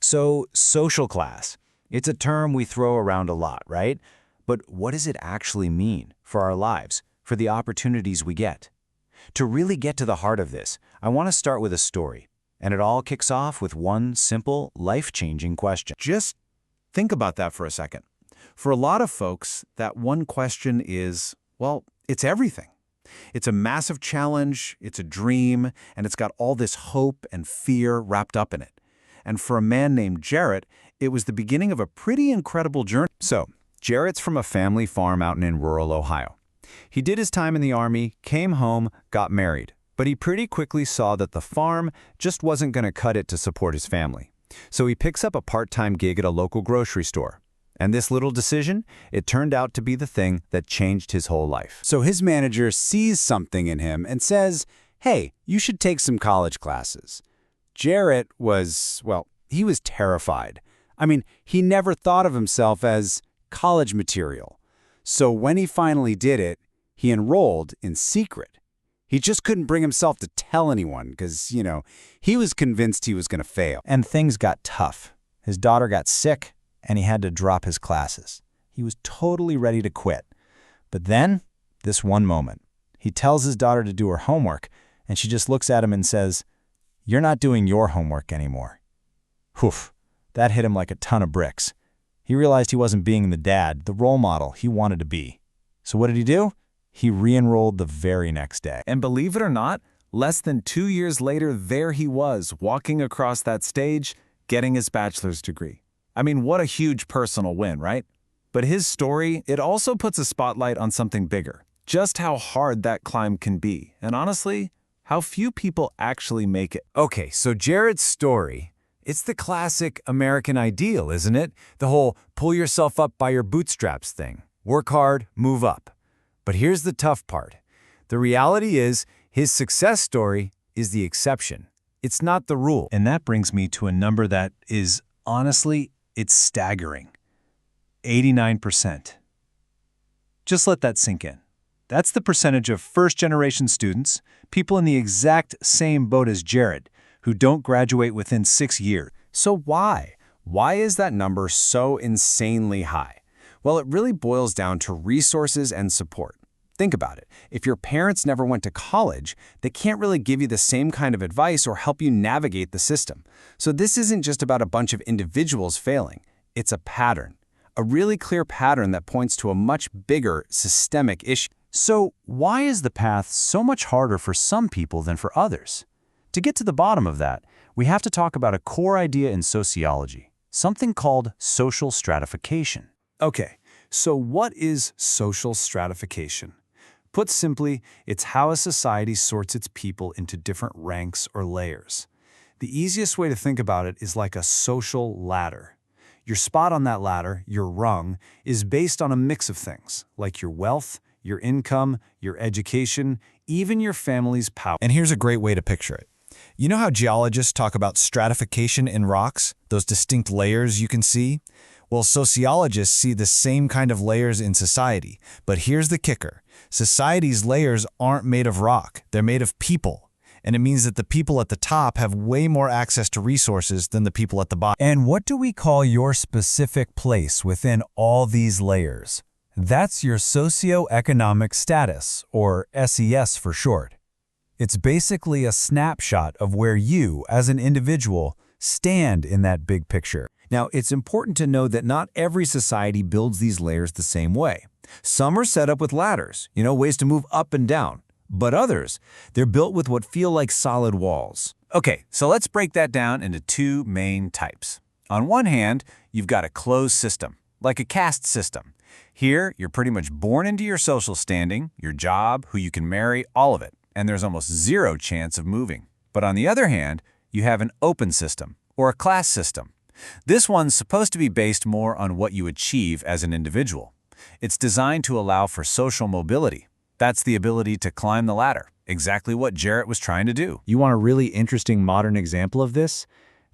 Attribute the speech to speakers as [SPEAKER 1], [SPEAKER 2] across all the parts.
[SPEAKER 1] So, social class. It's a term we throw around a lot, right? But what does it actually mean for our lives, for the opportunities we get? To really get to the heart of this, I want to start with a story. And it all kicks off with one simple, life-changing question.
[SPEAKER 2] Just think about that for a second. For a lot of folks, that one question is, well, it's everything. It's a massive challenge, it's a dream, and it's got all this hope and fear wrapped up in it. And for a man named Jarrett, it was the beginning of a pretty incredible journey. So, Jarrett's from a family farm out in rural Ohio. He did his time in the Army, came home, got married. But he pretty quickly saw that the farm just wasn't going to cut it to support his family. So he picks up a part-time gig at a local grocery store. And this little decision, it turned out to be the thing that changed his whole life.
[SPEAKER 3] So his manager sees something in him and says, hey, you should take some college classes. Jarrett was, well, he was terrified. I mean, he never thought of himself as college material. So when he finally did it, he enrolled in secret. He just couldn't bring himself to tell anyone because, he was convinced he was going to fail.
[SPEAKER 1] And things got tough. His daughter got sick, and he had to drop his classes. He was totally ready to quit. But then, this one moment, he tells his daughter to do her homework, and she just looks at him and says, "You're not doing your homework anymore." Whew, that hit him like a ton of bricks. He realized he wasn't being the dad, the role model he wanted to be. So what did he do? He re-enrolled the very next day.
[SPEAKER 2] And believe it or not, less than 2 years later, there he was, walking across that stage, getting his bachelor's degree. I mean, what a huge personal win, right? But his story, it also puts a spotlight on something bigger. Just how hard that climb can be. And honestly, how few people actually make it.
[SPEAKER 3] Okay, so Jarrett's story, it's the classic American ideal, isn't it? The whole pull yourself up by your bootstraps thing. Work hard, move up. But here's the tough part. The reality is, his success story is the exception. It's not the rule.
[SPEAKER 1] And that brings me to a number that is, honestly, it's staggering. 89%. Just let that sink in. That's the percentage of first-generation students, people in the exact same boat as Jarrett, who don't graduate within 6 years.
[SPEAKER 3] So why? Why is that number so insanely high? Well, it really boils down to resources and support. Think about it. If your parents never went to college, they can't really give you the same kind of advice or help you navigate the system. So this isn't just about a bunch of individuals failing. It's a pattern, a really clear pattern that points to a much bigger systemic issue.
[SPEAKER 1] So why is the path so much harder for some people than for others? To get to the bottom of that, we have to talk about a core idea in sociology, something called social stratification.
[SPEAKER 2] Okay, so what is social stratification? Put simply, it's how a society sorts its people into different ranks or layers. The easiest way to think about it is like a social ladder. Your spot on that ladder, your rung, is based on a mix of things, like your wealth, your income, your education, even your family's power.
[SPEAKER 4] And here's a great way to picture it. You know how geologists talk about stratification in rocks, those distinct layers you can see? Well, sociologists see the same kind of layers in society. But here's the kicker. Society's layers aren't made of rock. They're made of people. And it means that the people at the top have way more access to resources than the people at the bottom.
[SPEAKER 1] And what do we call your specific place within all these layers? That's your socioeconomic status, or SES for short. It's basically a snapshot of where you, as an individual, stand in that big picture.
[SPEAKER 3] Now, it's important to know that not every society builds these layers the same way. Some are set up with ladders, ways to move up and down. But others, they're built with what feel like solid walls.
[SPEAKER 2] Okay, so let's break that down into two main types. On one hand, you've got a closed system, like a caste system. Here, you're pretty much born into your social standing, your job, who you can marry, all of it. And there's almost zero chance of moving. But on the other hand, you have an open system, or a class system. This one's supposed to be based more on what you achieve as an individual. It's designed to allow for social mobility. That's the ability to climb the ladder, exactly what Jarrett was trying to do.
[SPEAKER 1] You want a really interesting modern example of this?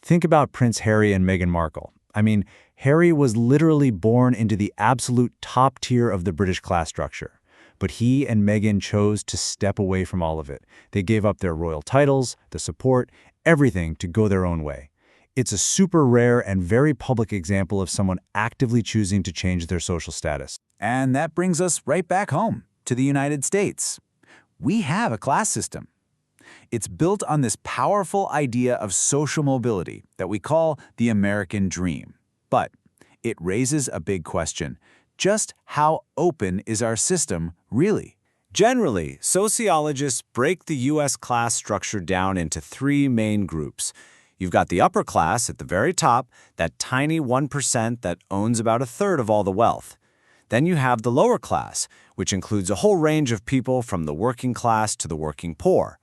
[SPEAKER 1] Think about Prince Harry and Meghan Markle. I mean, Harry was literally born into the absolute top tier of the British class structure. But he and Meghan chose to step away from all of it. They gave up their royal titles, the support, everything to go their own way.
[SPEAKER 2] It's a super rare and very public example of someone actively choosing to change their social status. And that brings us right back home, to the United States. We have a class system. It's built on this powerful idea of social mobility that we call the American dream. But it raises a big question. Just how open is our system, really?
[SPEAKER 3] Generally, sociologists break the U.S. class structure down into three main groups. You've got the upper class at the very top, that tiny 1% that owns about a third of all the wealth. Then you have the lower class, which includes a whole range of people from the working class to the working poor.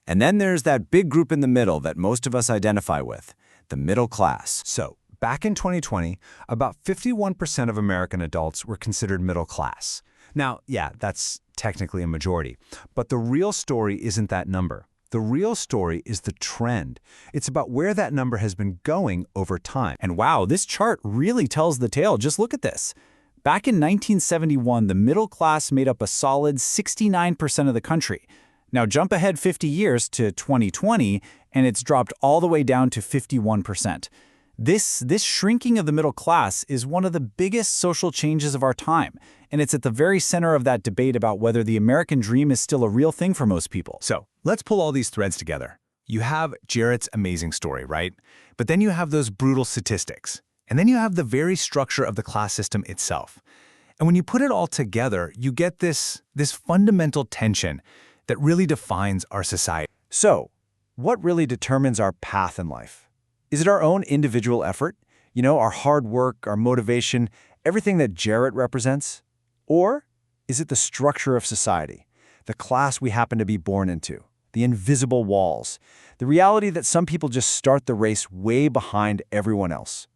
[SPEAKER 3] And then there's that big group in the middle that most of us identify with, the middle class.
[SPEAKER 1] So, back in 2020, about 51% of American adults were considered middle class. Now, yeah, that's technically a majority, but the real story isn't that number. The real story is the trend. It's about where that number has been going over time.
[SPEAKER 2] And wow, this chart really tells the tale. Just look at this. Back in 1971, the middle class made up a solid 69% of the country. Now jump ahead 50 years to 2020, and it's dropped all the way down to 51%. This shrinking of the middle class is one of the biggest social changes of our time, and it's at the very center of that debate about whether the American dream is still a real thing for most people.
[SPEAKER 1] So, let's pull all these threads together. You have Jarrett's amazing story, right? But then you have those brutal statistics. And then you have the very structure of the class system itself. And when you put it all together, you get this fundamental tension that really defines our society.
[SPEAKER 3] So, what really determines our path in life? Is it our own individual effort? You know, our hard work, our motivation, everything that Jarrett represents? Or is it the structure of society, the class we happen to be born into, the invisible walls, the reality that some people just start the race way behind everyone else?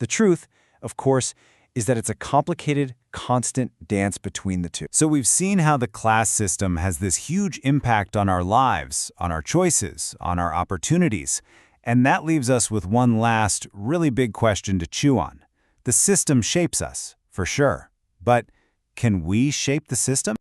[SPEAKER 3] The truth, of course, is that it's a complicated, constant dance between the two.
[SPEAKER 1] So we've seen how the class system has this huge impact on our lives, on our choices, on our opportunities. And that leaves us with one last, really big question to chew on. The system shapes us, for sure. But can we shape the system?